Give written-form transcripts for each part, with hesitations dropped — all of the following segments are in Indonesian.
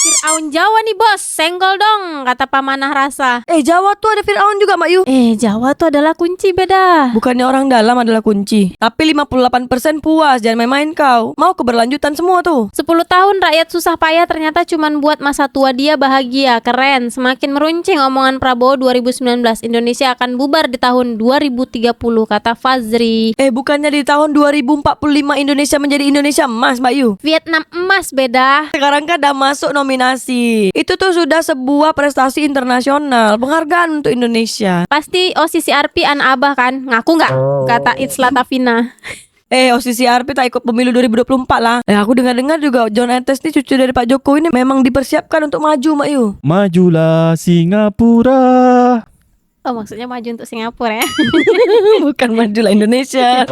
Fir'aun Jawa nih bos, senggol dong, kata Pamanah Rasa. Jawa tuh ada Fir'aun juga Mbak Yu. Jawa tuh adalah kunci beda. Bukannya orang dalam adalah kunci. Tapi 58% puas, jangan main-main kau. Mau keberlanjutan semua tuh. 10 tahun rakyat susah payah ternyata cuman buat masa tua dia bahagia, keren. Semakin meruncing omongan Prabowo 2019, Indonesia akan bubar di tahun 2030, kata Fazri. Bukannya di tahun 2045 Indonesia menjadi Indonesia emas Mbak Yu. Vietnam emas beda. Sekarang kan udah masuk nominasi. Itu tuh sudah sebuah prestasi internasional, penghargaan untuk Indonesia. Pasti OCCRP anak abah kan? Ngaku nggak? Kata Itzla Tafina. OCCRP tak ikut pemilu 2024 lah. Aku dengar-dengar juga John Etes nih cucu dari Pak Jokowi ini memang dipersiapkan untuk maju Mbak Yu. Majulah Singapura. Oh, maksudnya maju untuk Singapura ya? Bukan majulah Indonesia.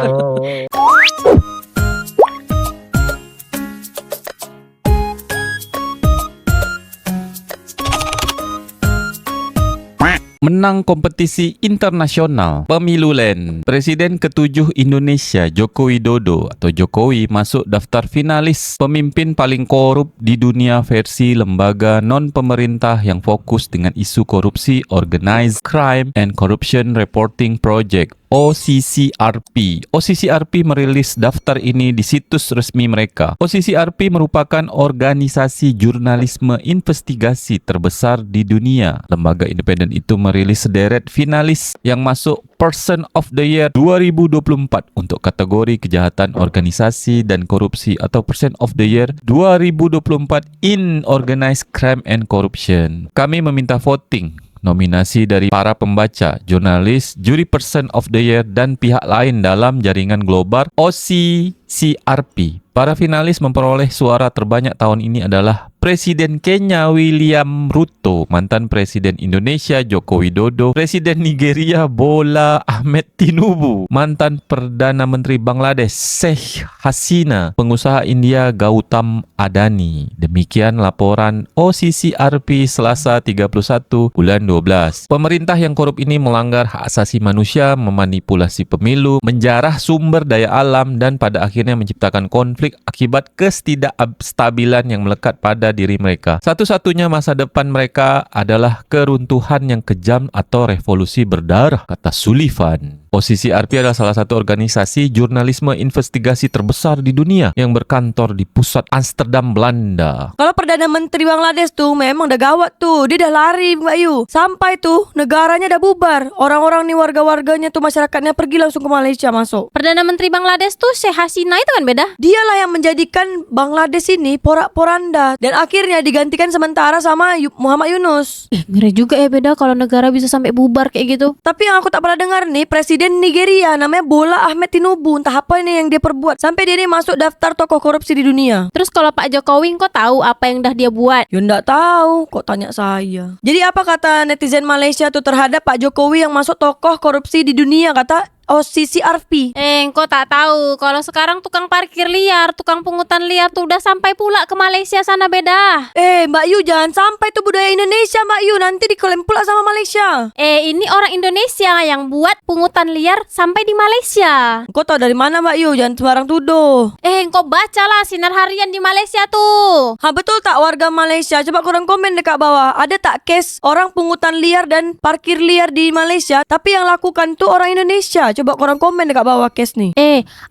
Menang kompetisi internasional Pemilu Land. Presiden ke-7 Indonesia Joko Widodo atau Jokowi masuk daftar finalis pemimpin paling korup di dunia versi lembaga non-pemerintah yang fokus dengan isu korupsi, Organized Crime and Corruption Reporting Project OCCRP. OCCRP merilis daftar ini di situs resmi mereka. OCCRP merupakan organisasi jurnalisme investigasi terbesar di dunia. Lembaga independen itu merilis sederet finalis yang masuk Person of the Year 2024 untuk kategori kejahatan organisasi dan korupsi atau Person of the Year 2024 in Organized Crime and Corruption. Kami meminta voting nominasi dari para pembaca, jurnalis, juri Person of the Year, dan pihak lain dalam jaringan global OCCRP. Para finalis memperoleh suara terbanyak tahun ini adalah Presiden Kenya William Ruto, mantan Presiden Indonesia Joko Widodo, Presiden Nigeria Bola Ahmed Tinubu, mantan Perdana Menteri Bangladesh Sheikh Hasina, pengusaha India Gautam Adani. Demikian laporan OCCRP Selasa 31 bulan 12. Pemerintah yang korup ini melanggar hak asasi manusia, memanipulasi pemilu, menjarah sumber daya alam, dan pada akhirnya menciptakan konflik akibat ketidakstabilan yang melekat pada diri mereka. Satu-satunya masa depan mereka adalah keruntuhan yang kejam atau revolusi berdarah, kata Sullivan. OCCRP adalah salah satu organisasi jurnalisme investigasi terbesar di dunia yang berkantor di pusat Amsterdam, Belanda. Kalau Perdana Menteri Bangladesh tuh memang udah gawat tuh. Dia udah lari Mbak Yu. Sampai tuh negaranya udah bubar. Orang-orang nih warga-warganya tuh masyarakatnya pergi langsung ke Malaysia masuk. Perdana Menteri Bangladesh tuh Sheikh Hasina itu kan beda? Dialah yang menjadikan Bangladesh ini porak-poranda dan akhirnya digantikan sementara sama Muhammad Yunus. Ngeri juga ya beda kalau negara bisa sampai bubar kayak gitu. Tapi yang aku tak pernah dengar nih, Presiden Nigeria namanya Bola Ahmed Tinubu. Entah apa ini yang dia perbuat sampai dia ini masuk daftar tokoh korupsi di dunia. Terus kalau Pak Jokowi kok tahu apa yang dah dia buat? Ya nggak tahu, kok tanya saya. Jadi apa kata netizen Malaysia tuh terhadap Pak Jokowi yang masuk tokoh korupsi di dunia, kata OCCRP. Kok tak tahu kalau sekarang tukang parkir liar, tukang pungutan liar tuh udah sampai pula ke Malaysia sana beda. Mbak Yu, jangan sampai tuh budaya Indonesia Mbak Yu, nanti diklaim pula sama Malaysia. Ini orang Indonesia yang buat pungutan liar sampai di Malaysia. Kau tahu dari mana Mbak Yu? Jangan sembarang tuduh. Kau bacalah sinar harian di Malaysia tuh. Betul tak warga Malaysia? Coba korang komen dekat bawah. Ada tak case orang pungutan liar dan parkir liar di Malaysia, tapi yang lakukan tuh orang Indonesia? Coba korang komen dekat bawah case nih.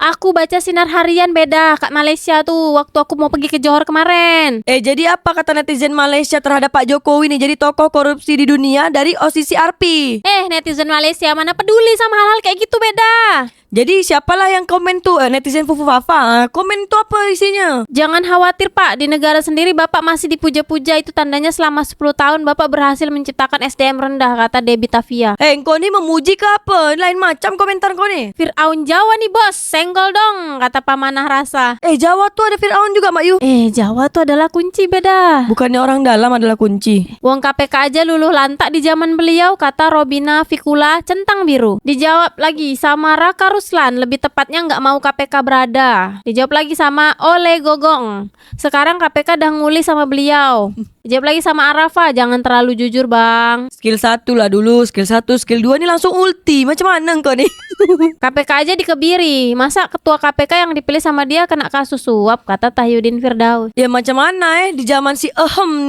Aku baca sinar harian beda kat Malaysia tuh waktu aku mau pergi ke Johor kemarin. Jadi apa kata netizen Malaysia terhadap Pak Jokowi nih jadi tokoh korupsi di dunia dari OCCRP? Netizen Malaysia mana peduli sama hal-hal kayak gitu beda. Jadi siapalah yang komen tuh? Netizen Fufu Fafa. Komen tuh apa isinya? Jangan khawatir Pak, di negara sendiri Bapak masih dipuja-puja, itu tandanya selama 10 tahun Bapak berhasil menciptakan SDM rendah, kata Debbie Tavia. Kau ni memuji ke apa? Lain macam komentar kau ni. Fir'aun Jawa nih bos, senggol dong, kata Pamanah Rasa. Jawa tuh ada Fir'aun juga Mbak Yu. Jawa tuh adalah kunci beda. Bukannya orang dalam adalah kunci. Wong KPK aja luluh lantak di zaman beliau, kata Robina Fikula Centang Biru. Dijawab lagi sama Raka Ruslan, lebih tepatnya nggak mau KPK berada. Dijawab lagi sama Ole Gogong, sekarang KPK dah nguli sama beliau. Dijawab lagi sama Arafa, jangan terlalu jujur bang. Skill 1 lah dulu, skill 1, skill 2 ni langsung ulti. Macam mana kau ni? KPK aja dikebiri. Masa ketua KPK yang dipilih sama dia kena kasus suap, kata Tahyudin Firdaus. Ya macam mana di zaman si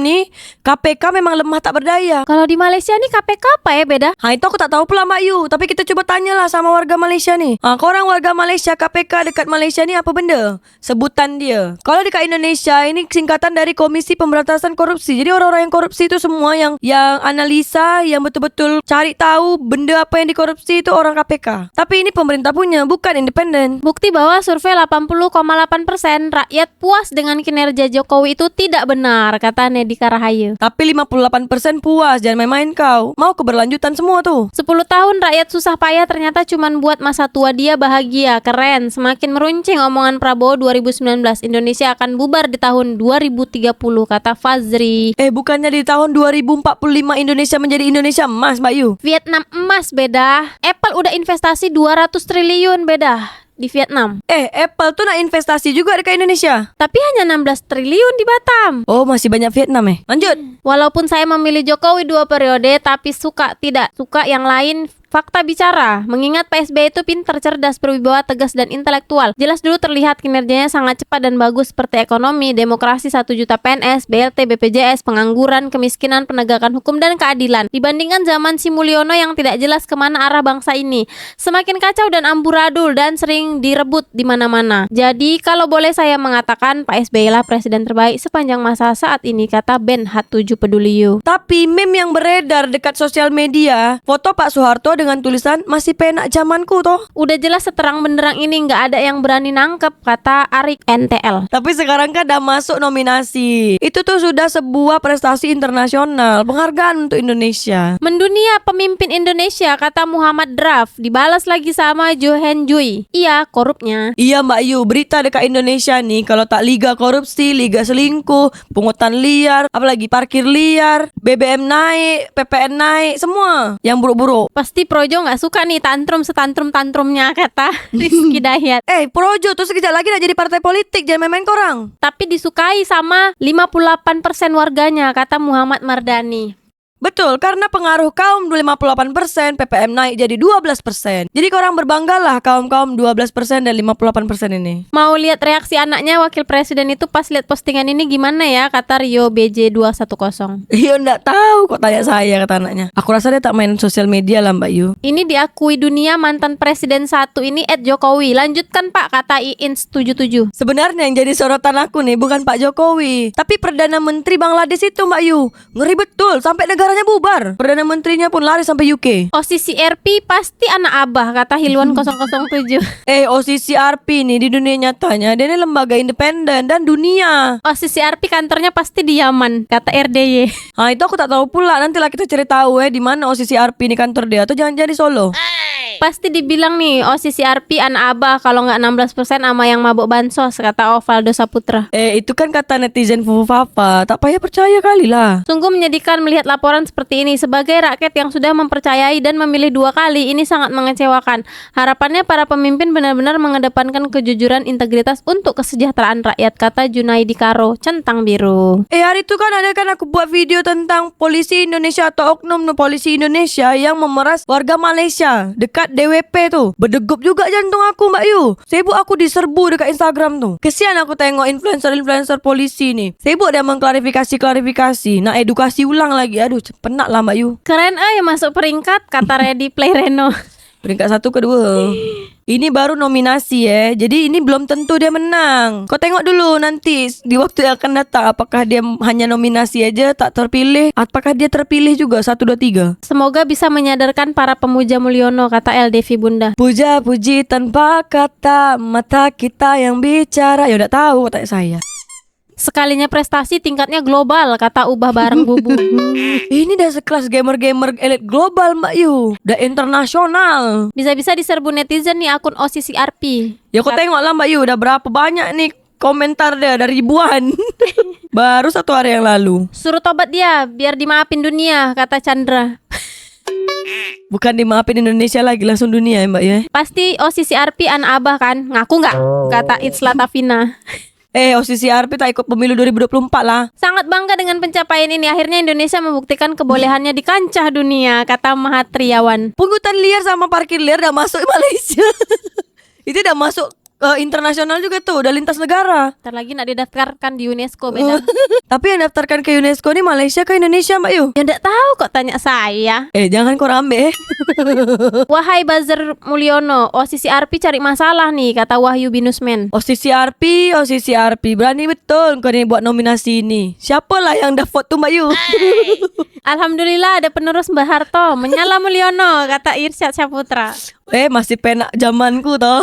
nih KPK memang lemah tak berdaya. Kalau di Malaysia nih KPK apa ya beda? Itu aku tak tahu pula Mbak Yu. Tapi kita coba tanyalah sama warga Malaysia nih. Korang warga Malaysia, KPK dekat Malaysia ni apa benda? Sebutan dia. Kalau dekat Indonesia ini singkatan dari Komisi Pemberantasan Korupsi. Jadi orang-orang yang korupsi itu semua yang analisa, yang betul-betul cari tahu benda apa yang dikorupsi itu orang KPK. Tapi ini pemerintah punya, bukan independen. Bukti bahwa survei 80,8% rakyat puas dengan kinerja Jokowi itu tidak benar, kata Nedi Karahayu. Tapi 58% puas, jangan main-main kau. Mau keberlanjutan semua tuh. 10 tahun rakyat susah payah ternyata cuman buat masa tua dia bahagia, keren. Semakin meruncing omongan Prabowo 2019, Indonesia akan bubar di tahun 2030, kata Fazri. Bukannya di tahun 2045 Indonesia menjadi Indonesia emas, Mbak Yu? Vietnam emas beda. Apple udah investasi 200 triliun beda di Vietnam. Apple tuh nak investasi juga dekat Indonesia. Tapi hanya 16 triliun di Batam. Oh, masih banyak Vietnam Lanjut. Walaupun saya memilih Jokowi 2 periode, tapi suka tidak suka yang lain. Fakta bicara, mengingat PSBY itu pintar, cerdas, berwibawa, tegas, dan intelektual. Jelas dulu terlihat kinerjanya sangat cepat dan bagus seperti ekonomi, demokrasi, 1 juta PNS, BLT, BPJS, pengangguran, kemiskinan, penegakan hukum, dan keadilan. Dibandingkan zaman si Mulyono yang tidak jelas kemana arah bangsa ini. Semakin kacau dan amburadul dan sering direbut di mana-mana. Jadi kalau boleh saya mengatakan, Pak SBY lah presiden terbaik sepanjang masa saat ini, kata Ben Hat7 Peduli You. Tapi meme yang beredar dekat sosial media, foto Pak Soeharto dengan tulisan masih penak zamanku toh. Udah jelas seterang benderang ini nggak ada yang berani nangkep, kata Arik NTL. Tapi sekarang kan udah masuk nominasi. Itu tuh sudah sebuah prestasi internasional, penghargaan untuk Indonesia. Mendunia pemimpin Indonesia, kata Muhammad Draf. Dibalas lagi sama Johan Jui. Iya, korupnya. Iya Mbak Yu, berita dekat Indonesia nih, kalau tak liga korupsi, liga selingkuh, pungutan liar, apalagi parkir liar, BBM naik, PPN naik, semua yang buruk-buruk. Pasti Projo nggak suka nih tantrum setantrum-tantrumnya, kata Rizky Dayat. Projo tuh sekejap lagi nak jadi partai politik, jangan main-main korang. Tapi disukai sama 58% warganya, kata Muhammad Mardani. Betul, karena pengaruh kaum 58%, PPM naik jadi 12%. Jadi korang berbanggalah kaum-kaum 12% dan 58% ini. Mau lihat reaksi anaknya wakil presiden itu pas lihat postingan ini gimana ya, kata Rio BJ210. Iya nggak tahu kok tanya saya, kata anaknya. Aku rasa dia tak main sosial media lah Mbak Yu. Ini diakui dunia mantan presiden satu ini @Jokowi. Lanjutkan Pak, kata Iin77. Sebenarnya yang jadi sorotan aku nih bukan Pak Jokowi, tapi Perdana Menteri Bangladesh itu Mbak Yu. Ngeri betul, sampai negaranya bubar. Perdana Menterinya pun lari sampai UK. OCC RP pasti anak abah, kata Hilwan 007. OCC RP nih di dunia nyatanya dia ini lembaga independen dan dunia. OCC RP kantornya pasti di Yaman, kata RDY. Itu aku tak tahu pula. Nantilah kita cari tahu di mana OCC RP ini kantor dia, atau jangan-jangan di Solo. Pasti dibilang nih OCC RP anak abah kalau nggak 16% sama yang mabuk bansos, kata Ovaldo Saputra. Itu kan kata netizen Fufu Fafa. Tak payah percaya kali lah. Sungguh menyedihkan melihat laporan seperti ini. Sebagai rakyat yang sudah mempercayai dan memilih 2 kali, ini sangat mengecewakan. Harapannya para pemimpin benar-benar mengedepankan kejujuran, integritas untuk kesejahteraan rakyat, kata Junaidi Karo, Centang Biru. Hari itu kan ada kan aku buat video tentang polisi Indonesia atau oknum polisi Indonesia yang memeras warga Malaysia dekat DWP tuh. Berdegup juga jantung aku Mbak Yu. Sibuk aku diserbu dekat Instagram tuh. Kesian aku tengok influencer-influencer polisi nih. Sibuk dia mengklarifikasi, nak edukasi ulang lagi. Aduh, penat lah Mbak Yu. Keren masuk peringkat, kata Ready Play Reno. Peringkat 1 ke 2. Ini baru nominasi jadi ini belum tentu dia menang. Kau tengok dulu nanti di waktu yang akan datang, apakah dia hanya nominasi aja tak terpilih, apakah dia terpilih juga 1, 2, 3. Semoga bisa menyadarkan para pemuja Mulyono, kata LDV Bunda. Puja-puji tanpa kata, mata kita yang bicara. Ya udah tahu tanya saya. Sekalinya prestasi tingkatnya global, kata Ubah Bareng Bubu. Ini dah sekelas gamer-gamer elit global Mbak Yu. Dah internasional. Bisa-bisa diserbu netizen nih akun OCC RP. Ya kau tengok lah Mbak Yu, udah berapa banyak nih komentar dia, ada ribuan. Baru 1 hari yang lalu. Suruh tobat dia biar dimaafin dunia, kata Chandra. Bukan dimaafin Indonesia lagi, langsung dunia ya Mbak ya. Pasti OCC RP anak abah kan? Ngaku nggak? Kata It's Latavina. OCCRP tak ikut pemilu 2024 lah. Sangat bangga dengan pencapaian ini. Akhirnya Indonesia membuktikan kebolehannya di kancah dunia, kata Mahatriawan. Pungutan liar sama parkir liar udah masuk Malaysia. Itu udah masuk internasional juga tuh, udah lintas negara. Ntar lagi nak didaftarkan di UNESCO beda. Tapi yang daftarkan ke UNESCO nih Malaysia ke Indonesia Mbak Yu? Ya ndak tahu kok tanya saya. Jangan korang ambil. Wahai Buzzer Mulyono, OCCRP cari masalah nih, kata Wahyu Binusmen. OCCRP berani betul kau nih buat nominasi ini. Siapalah yang dah vote tuh Mbak Yu? Alhamdulillah ada penerus Mbah Harto. Menyala Mulyono, kata Irsyad Syaputra. Masih penak zamanku toh.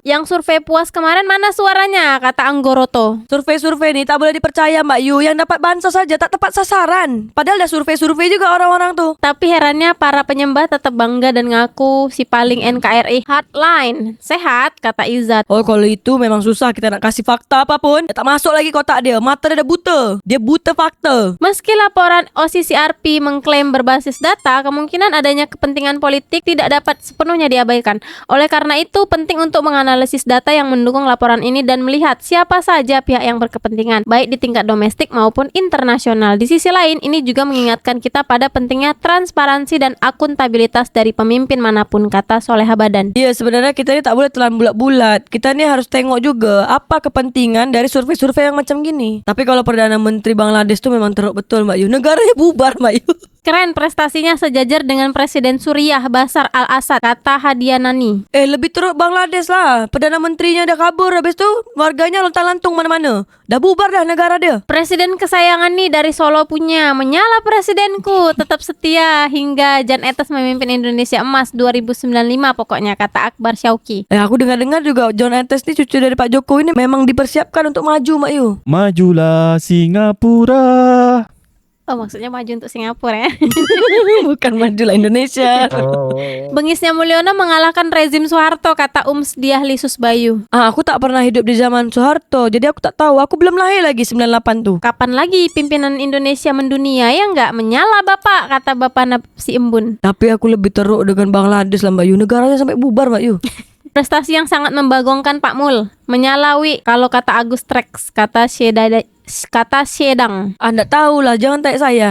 Yang survei puas kemarin mana suaranya, kata Anggoroto. Survei-survei nih tak boleh dipercaya Mbak Yu. Yang dapat bansos saja tak tepat sasaran. Padahal dah survei-survei juga orang-orang tuh. Tapi herannya para penyembah tetap bangga dan ngaku si paling NKRI hardline. Sehat, kata Izzat. Oh kalau itu memang susah kita nak kasih fakta apapun. Tak masuk lagi kotak dia. Mata dia dah buta. Dia buta fakta. Meski laporan OCCRP mengklaim berbasis data, kemungkinan adanya kepentingan politik tidak dapat sepenuhnya diabaikan. Oleh karena itu, penting untuk menganalisis data yang mendukung laporan ini dan melihat siapa saja pihak yang berkepentingan, baik di tingkat domestik maupun internasional. Di sisi lain, ini juga mengingatkan kita pada pentingnya transparansi dan akuntabilitas dari pemimpin manapun, kata Soleha Badan. Iya, sebenarnya kita ni tak boleh telan bulat-bulat. Kita ni harus tengok juga apa kepentingan dari survei-survei yang macam gini. Tapi kalau Perdana Menteri Bangladesh tu memang teruk betul Mbak Yu. Negaranya bubar Mbak Yu. Keren, prestasinya sejajar dengan Presiden Suriah Bashar al-Assad, kata Hadianani. Lebih teruk Bangladesh lah. Perdana Menterinya dah kabur. Habis tu warganya lontang-lantung mana-mana. Dah bubar dah negara dia. Presiden kesayangan nih dari Solo punya. Menyala presidenku, tetap setia hingga Jan Etes memimpin Indonesia Emas 2095 pokoknya, kata Akbar Syauki. Aku dengar-dengar juga John Etes ni cucu dari Pak Jokowi ni memang dipersiapkan untuk maju Mbak Yu. Majulah Singapura. Oh, maksudnya maju untuk Singapura ya. Bukan majulah Indonesia. Bengisnya Mulyono mengalahkan rezim Soeharto, kata Diah Lisus Bayu. Aku tak pernah hidup di zaman Soeharto. Jadi aku tak tahu. Aku belum lahir lagi 98 tu. Kapan lagi pimpinan Indonesia mendunia ya enggak? Menyala Bapak, kata Bapak Napsi Embun. Tapi aku lebih teruk dengan Bangladesh lah Mbak Yu. Negaranya sampai bubar Mbak Yu. Prestasi yang sangat membagongkan Pak Mul. Menyalawi kalau kata Agus Trex, kata Syedang. Anda tahulah, jangan tanya saya.